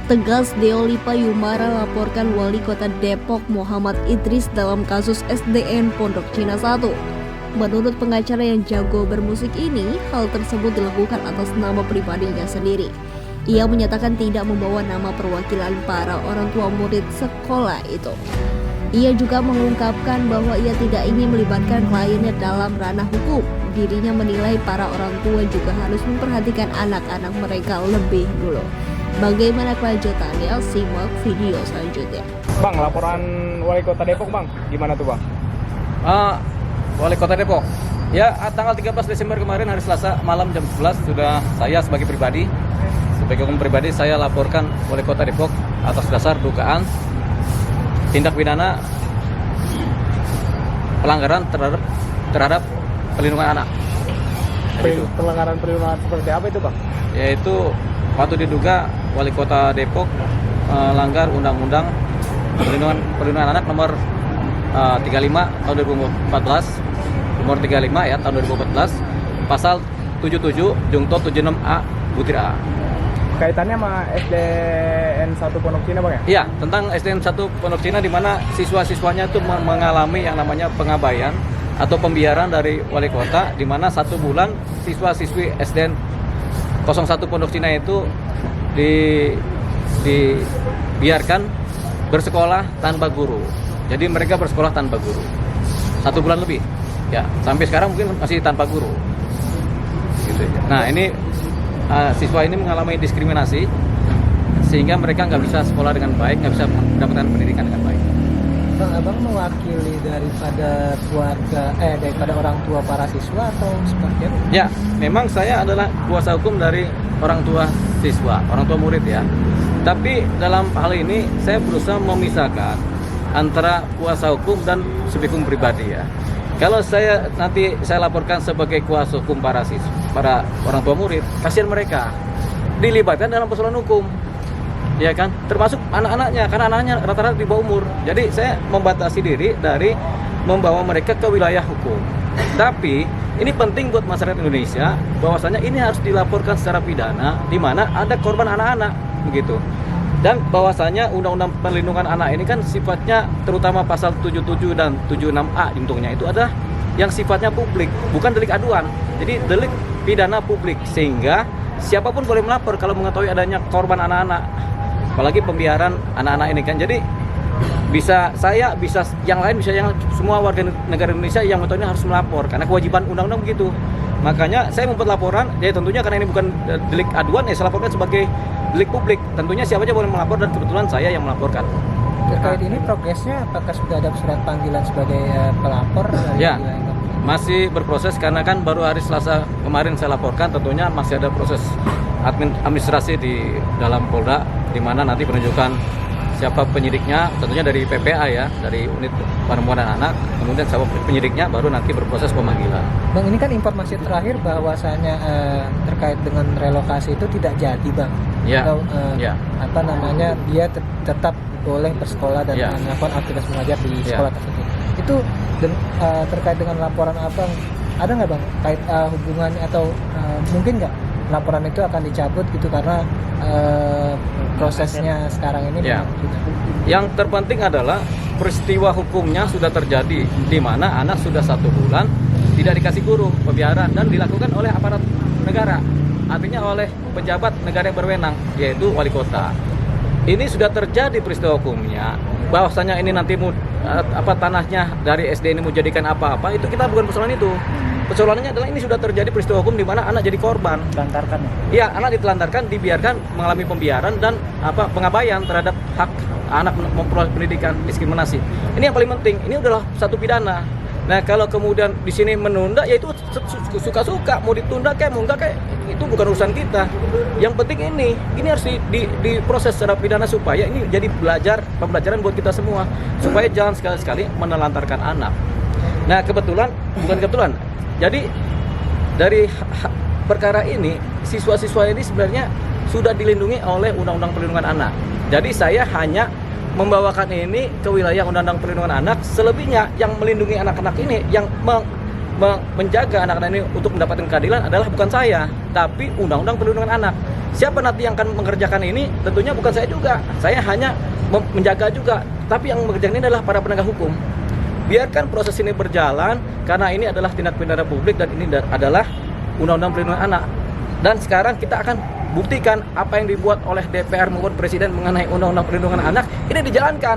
Tegas Deolipa Yumara laporkan Wali Kota Depok Muhammad Idris dalam kasus SDN Pondok Cina 1. Menurut pengacara yang jago bermusik ini, hal tersebut dilakukan atas nama pribadinya sendiri. Ia menyatakan tidak membawa nama perwakilan para orang tua murid sekolah itu. Ia juga mengungkapkan bahwa ia tidak ingin melibatkan kliennya dalam ranah hukum. Dirinya menilai para orang tua juga harus memperhatikan anak-anak mereka lebih dulu. Bagaimana kelanjutannya? Simak video selanjutnya. Bang, laporan Wali Kota Depok, Bang. Gimana tuh, Bang? Wali Kota Depok. Ya, tanggal 13 Desember kemarin hari Selasa malam jam 11 sudah saya sebagai hukum pribadi saya laporkan Wali Kota Depok atas dasar dugaan tindak pidana pelanggaran terhadap perlindungan anak. Pelanggaran perlindungan seperti apa itu, Bang? Yaitu waktu diduga Wali Kota Depok melanggar Undang-Undang Perlindungan Anak nomor 35 tahun 2014, nomor 35 ya tahun 2014, pasal 77 Jungto 76A butir A. Kaitannya sama SDN 1 Pondok Cina, Bang ya? Iya, tentang SDN 1 Pondok Cina di mana siswa-siswanya itu mengalami yang namanya pengabaian atau pembiaran dari Wali Kota, di mana 1 bulan siswa-siswi SDN 01 Pondok Cina itu dibiarkan bersekolah tanpa guru. Jadi mereka bersekolah tanpa guru 1 bulan lebih, ya sampai sekarang mungkin masih tanpa guru. Gitu ya. Nah ini siswa ini mengalami diskriminasi sehingga mereka nggak bisa sekolah dengan baik, nggak bisa mendapatkan pendidikan dengan baik. Bang, abang mewakili daripada daripada orang tua para siswa atau seperti apa? Ya, memang saya adalah kuasa hukum dari orang tua siswa, orang tua murid ya. Tapi dalam hal ini saya berusaha memisahkan antara kuasa hukum dan subjek hukum pribadi ya. Kalau saya laporkan sebagai kuasa hukum para orang tua murid, kasihan mereka dilibatkan dalam persoalan hukum. Ya kan, termasuk anak-anaknya, karena anaknya rata-rata di bawah umur. Jadi saya membatasi diri dari membawa mereka ke wilayah hukum. Tapi ini penting buat masyarakat Indonesia bahwasanya ini harus dilaporkan secara pidana di mana ada korban anak-anak begitu. Dan bahwasanya Undang-Undang Perlindungan Anak ini kan sifatnya terutama pasal 77 dan 76A juntungnya itu adalah yang sifatnya publik, bukan delik aduan. Jadi delik pidana publik sehingga siapapun boleh melapor kalau mengetahui adanya korban anak-anak. Apalagi pembiaran anak-anak ini kan. Jadi bisa yang lain, bisa yang semua warga negara Indonesia yang mengetahui harus melapor karena kewajiban undang-undang begitu. Makanya saya membuat laporan, ya tentunya karena ini bukan delik aduan, ya saya laporkan sebagai delik publik. Tentunya siapa aja boleh melapor dan kebetulan saya yang melaporkan. Terkait ini progresnya apakah sudah ada surat panggilan sebagai pelapor? Ya, masih berproses karena kan baru hari Selasa kemarin saya laporkan. Tentunya masih ada proses administrasi di dalam Polda, di mana nanti penunjukan siapa penyidiknya, tentunya dari PPA ya, dari unit perempuan dan anak, kemudian siapa penyidiknya baru nanti berproses pemanggilan. Bang, ini kan informasi terakhir bahwasanya terkait dengan relokasi itu tidak jadi, Bang. Ya. Atau dia tetap boleh bersekolah dan melakukan aktivitas mengajar di sekolah tersebut. Itu terkait dengan laporan abang, ada nggak, Bang, kait hubungannya atau mungkin nggak laporan itu akan dicabut gitu karena prosesnya sekarang ini Yang terpenting adalah peristiwa hukumnya sudah terjadi di mana anak sudah 1 bulan tidak dikasih guru, pembiaran, dan dilakukan oleh aparat negara, artinya oleh pejabat negara yang berwenang yaitu wali kota. Ini sudah terjadi peristiwa hukumnya. Bahwasanya ini nanti tanahnya dari SD ini mau jadikan apa-apa, itu kita bukan persoalan itu. Persoalannya adalah ini sudah terjadi peristiwa hukum di mana anak jadi korban. Ditelantarkan. Iya, anak ditelantarkan, dibiarkan mengalami pembiaran dan pengabaian terhadap hak anak memperoleh pendidikan, diskriminasi. Ini yang paling penting. Ini adalah satu pidana. Nah, kalau kemudian di sini menunda, ya itu suka-suka, mau ditunda kayak mau enggak kayak itu bukan urusan kita. Yang penting ini harus diproses secara pidana supaya ini jadi pembelajaran buat kita semua, supaya jangan sekali-sekali menelantarkan anak. Nah, bukan kebetulan. Jadi dari perkara ini siswa-siswa ini sebenarnya sudah dilindungi oleh Undang-Undang Perlindungan Anak. Jadi saya hanya membawakan ini ke wilayah Undang-Undang Perlindungan Anak. Selebihnya yang melindungi anak-anak ini, yang menjaga anak-anak ini untuk mendapatkan keadilan adalah bukan saya, tapi Undang-Undang Perlindungan Anak. siapa nanti yang akan mengerjakan ini? Tentunya bukan saya juga. Saya hanya menjaga juga. Tapi yang mengerjakan ini adalah para penegak hukum. Biarkan proses ini berjalan, karena ini adalah tindak pidana publik dan ini adalah Undang-Undang Perlindungan Anak. Dan sekarang kita akan buktikan apa yang dibuat oleh DPR maupun Presiden mengenai Undang-Undang Perlindungan Anak ini dijalankan.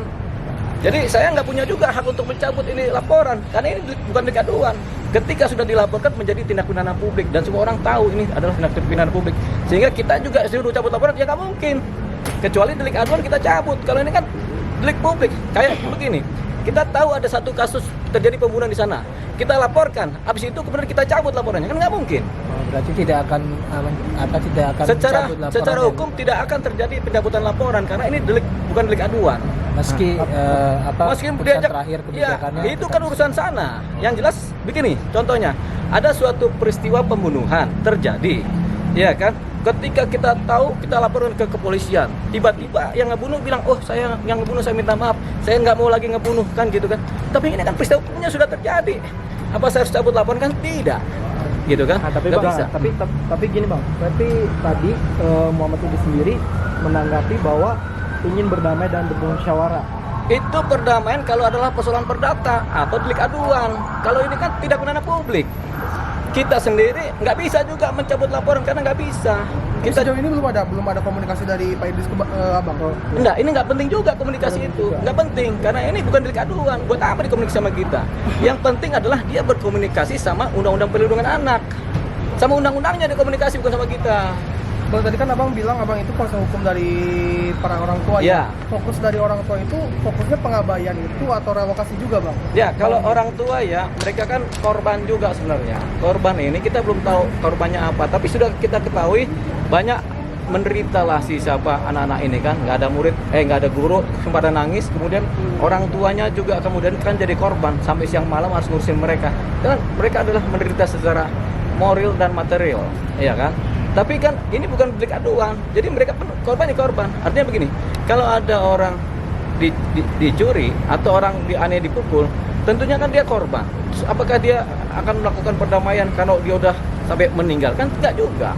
Jadi saya nggak punya juga hak untuk mencabut ini laporan, karena ini bukan delik aduan. Ketika sudah dilaporkan menjadi tindak pidana publik dan semua orang tahu ini adalah tindak pidana publik, sehingga kita juga disuruh cabut laporan, ya nggak mungkin. Kecuali delik aduan kita cabut. Kalau ini kan delik publik, kayak begini. Kita tahu ada satu kasus terjadi pembunuhan di sana, kita laporkan, habis itu kemudian kita cabut laporannya, kan nggak mungkin. Berarti tidak akan Secara hukum tidak akan terjadi pencabutan laporan karena ini delik, bukan delik aduan. Meski Meski diajak, terakhir ya, kebijakannya itu kan urusan sana. Yang jelas begini, contohnya ada suatu peristiwa pembunuhan terjadi, ya kan? Ketika kita tahu, kita laporan ke kepolisian, tiba-tiba yang ngebunuh bilang, oh saya yang ngebunuh, saya minta maaf, saya nggak mau lagi ngebunuh, kan gitu kan. Tapi ini kan peristiwa hukumnya sudah terjadi, apa saya harus cabut laporan? Kan tidak, gitu kan. Nah, tapi Nggak bang, bisa. tapi gini bang, berarti tadi Muhammad Idris sendiri menanggapi bahwa ingin berdamai dan bermusyawarah. Itu perdamaian kalau adalah persoalan perdata atau delik aduan. Kalau ini kan tidak pidana publik. Kita sendiri nggak bisa juga mencabut laporan karena nggak bisa. Kita sejauh ini belum ada komunikasi dari Pak Idris ke abang. Enggak, ini nggak penting juga komunikasi itu. Nggak penting karena ini bukan delik aduan. Buat apa dikomunikasi sama kita? Yang penting adalah dia berkomunikasi sama Undang-Undang Perlindungan Anak. Sama undang-undangnya dikomunikasi, bukan sama kita. Kalau tadi kan abang bilang abang itu kuasa hukum dari para orang tua. Ya. Fokus dari orang tua itu fokusnya pengabaian itu atau relokasi juga bang? Ya, kalau orang tua ya, mereka kan korban juga sebenarnya. Korban ini kita belum tahu korbannya apa, tapi sudah kita ketahui banyak menderita lah si siapa anak-anak ini kan, nggak ada murid, nggak ada guru, pada nangis, kemudian orang tuanya juga kemudian kan jadi korban sampai siang malam harus ngurusin mereka. Dan mereka adalah menderita secara moral dan material, ya kan? Tapi kan ini bukan delik aduan, jadi mereka korban. Artinya begini, kalau ada orang dicuri atau orang dianiaya dipukul, tentunya kan dia korban. Terus apakah dia akan melakukan perdamaian kalau dia udah sampai meninggal? Kan tidak juga,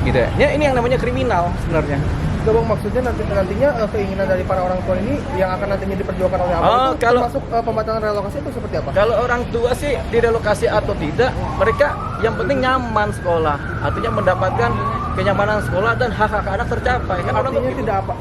gitu ya. Ini yang namanya kriminal sebenarnya. Bang, maksudnya nantinya keinginan dari para orang tua ini yang akan nantinya diperjuangkan oleh abang itu termasuk pembatalan relokasi itu seperti apa? Kalau orang tua sih direlokasi atau tidak, mereka yang penting nyaman sekolah, artinya mendapatkan kenyamanan sekolah dan hak-hak anak tercapai. Kan Artinya tidak apa?